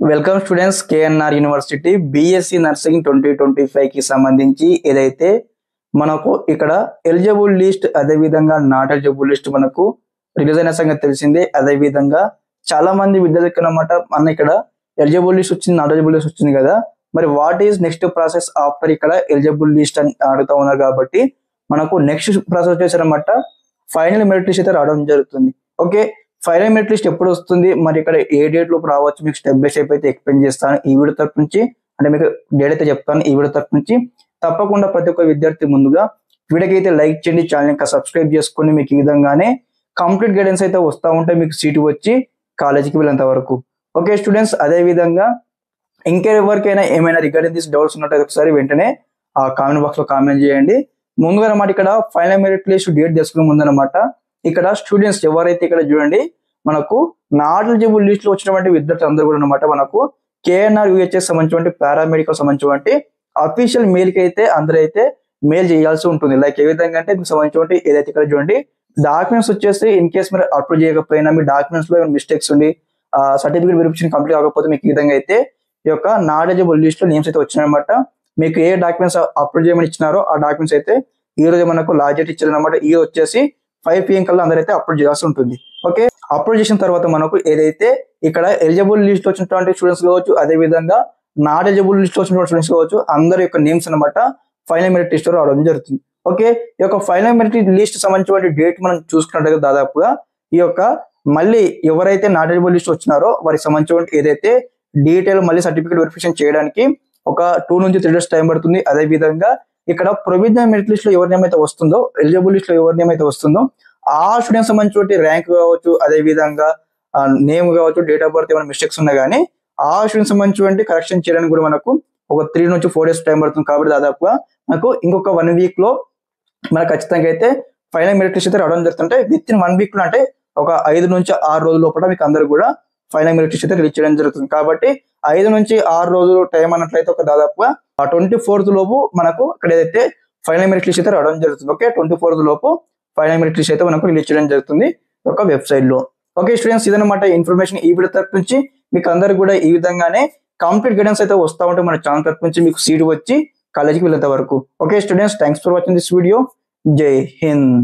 Welcome students KNR university BSc nursing 2025 కి సంబంధించి ఏదైతే మనకు ఇక్కడ ఎలిజిబుల్ లిస్ట్ అదే విధంగా నాట్ ఎలిజిబుల్ లిస్ట్ మనకు రిలీజ్ అయిన సంగతి తెలిసిందే. అదే విధంగా చాలా మంది విద్యార్థులకు అన్నమాట మన ఇక్కడ ఎలిజిబుల్ లిస్ట్ వచ్చింది, నాట్ ఎలిజిబుల్ లిస్ట్ వచ్చింది కదా, మరి what is next process after ఇక్కడ ఎలిజిబుల్ లిస్ట్ అని అడుగుతా ఉన్నారు. కాబట్టి మనకు నెక్స్ట్ ప్రాసెస్ వచ్చేసరమాట ఫైనల్ మెరిట్ లిస్ట్ అయితే రావడం జరుగుతుంది. ఓకే, ఫైనల్ మెరిట్ లిస్ట్ ఎప్పుడు వస్తుంది, మరి ఇక్కడ ఏ డేట్ లోపు రావచ్చు, మీకు స్టెప్ బై స్టెప్ అయితే ఎక్స్ప్లెయిన్ చేస్తాను ఈ వీడియో తరపు నుంచి. అంటే మీకు డేట్ అయితే చెప్తాను ఈ వీడియో తరపు నుంచి. తప్పకుండా ప్రతి ఒక్క విద్యార్థి ముందుగా వీడియోకి అయితే లైక్ చేయండి, ఛానల్ ఇంకా సబ్స్క్రైబ్ చేసుకోండి. మీకు ఈ విధంగానే కంప్లీట్ గైడెన్స్ అయితే వస్తూ ఉంటాయి మీకు సీటు వచ్చి కాలేజీకి వెళ్ళేంత వరకు. ఓకే స్టూడెంట్స్, అదే విధంగా ఇంకెవరికైనా ఏమైనా రిగార్డింగ్ దిస్ డౌట్స్ ఉన్నట్టు ఒకసారి వెంటనే ఆ కామెంట్ బాక్స్ లో కామెంట్ చేయండి. ముందుగా అన్నమాట ఇక్కడ ఫైనల్ మెరిట్ లిస్ట్ డేట్ తెలుసుకునే ముందనమాట ఇక్కడ స్టూడెంట్స్ ఎవరైతే ఇక్కడ చూడండి మనకు నాట్ ఎలిజిబుల్ లిస్ట్ లో వచ్చినటువంటి విద్యార్థులు అందరూ కూడా అనమాట మనకు కేఎన్ఆర్ యూహెచ్ఎస్ సంబంధించిన పారామెడికల్ సంబంధించిన అఫీషియల్ మెయిల్ కి అయితే అందరూ అయితే మెయిల్ చేయాల్సి ఉంటుంది. లైక్ ఏ విధంగా అంటే మీకు సంబంధించిన ఏదైతే ఇక్కడ చూడండి డాక్యుమెంట్స్ వచ్చేసి ఇన్ కేస్ మీరు అప్లోడ్ చేయకపోయినా మీ డాక్యుమెంట్స్ లో ఏమైనా మిస్టేక్స్ ఉండి సర్టిఫికేట్ వెరిఫికేషన్ కంప్లీట్ కాకపోతే మీకు ఈ విధంగా అయితే ఈ యొక్క నాట్ ఎలిజిబుల్ లిస్ట్ లో నేమ్స్ అయితే వచ్చినాయన్నమాట. మీకు ఏ డాక్యుమెంట్స్ అప్లోడ్ చేయమని ఇచ్చినారో ఆ డాక్యుమెంట్స్ అయితే ఈ రోజు మనకు లాస్ట్ డేట్ ఇచ్చారనమాట. ఈ వచ్చేసి 5 PM కల్లా అందరైతే అప్లోడ్ చేయాల్సి ఉంటుంది. ఓకే, అప్లోడ్ చేసిన తర్వాత మనకు ఏదైతే ఇక్కడ ఎలిజిబుల్ లిస్ట్ వచ్చినటువంటి స్టూడెంట్స్ కావచ్చు, అదే విధంగా నాట్ ఎలిజిబుల్ లిస్ట్ వచ్చినటువంటి స్టూడెంట్స్ కావచ్చు, అందరి యొక్క నేమ్స్ అనమాట ఫైనల్ మెరిట్ లిస్ట్ రావడం జరుగుతుంది. ఓకే, ఈ యొక్క ఫైనల్ మెరిట్ లిస్ట్ సంబంధించిన డేట్ మనం చూసుకున్నట్టుగా దాదాపుగా ఈ యొక్క మళ్ళీ ఎవరైతే నాట్ ఎలిజిబుల్ లిస్ట్ వచ్చినారో వారికి సంబంధించిన ఏదైతే డీటెయిల్ మళ్ళీ సర్టిఫికేట్ వెరిఫికేషన్ చేయడానికి ఒక 2 నుంచి 3 డేస్ టైం పడుతుంది. అదే విధంగా ఇక్కడ ప్రొవిజనల్ మెరిట్ లిస్ట్ లో ఎవరి నేమ్ అయితే వస్తుందో, ఎలిజిబుల్ లిస్ట్ లో ఎవరి నేమ్ అయితే వస్తుందో ఆ స్టూడెంట్స్ సంబంధించి ర్యాంక్ కావచ్చు, అదే విధంగా నేమ్ కావచ్చు, డేట్ ఆఫ్ బర్త్ ఏమైనా మిస్టేక్స్ ఉన్నా కానీ ఆ స్టూడెంట్స్ సంబంధించి కరెక్షన్ చేయడానికి కూడా మనకు ఒక 3 నుంచి 4 డేస్ టైం పడుతుంది. కాబట్టి దాదాపుగా మనకు ఇంకొక 1 వీక్ లో మనకు ఖచ్చితంగా అయితే ఫైనల్ మెరిట్ లిస్ట్ అయితే రావడం జరుగుతుంటే విత్ ఇన్ 1 వీక్ లో అంటే ఒక 5 నుంచి 6 రోజుల లోపల మీకు అందరూ కూడా ఫైనల్ మెరిట్ లిస్ట్ అయితే రిలీజ్ చేయడం జరుగుతుంది. కాబట్టి 5 నుంచి 6 రోజులు టైం అన్నట్లయితే ఒక దాదాపుగా 24th లోపు మనకు ఇక్కడ ఏదైతే ఫైనల్ మెరిట్ లిస్ట్ అయితే రావడం జరుగుతుంది. ఓకే, 24th లోపు ఫైనల్ మెరిట్ లిస్ట్ అయితే మనకు రిలీజ్ చేయడం జరుగుతుంది ఒక వెబ్సైట్ లో. ఓకే స్టూడెంట్స్, ఇదన్నమాట ఇన్ఫర్మేషన్ ఈ వీడియో తరపు నుంచి. మీకు అందరు కూడా ఈ విధంగానే కంప్లీట్ గైడెన్స్ అయితే వస్తూ ఉంటే మన ఛానల్ తరపు నుంచి మీకు సీట్ వచ్చి కాలేజీకి వెళ్ళేంత వరకు. Okay students, thanks for watching this video. జై హింద్.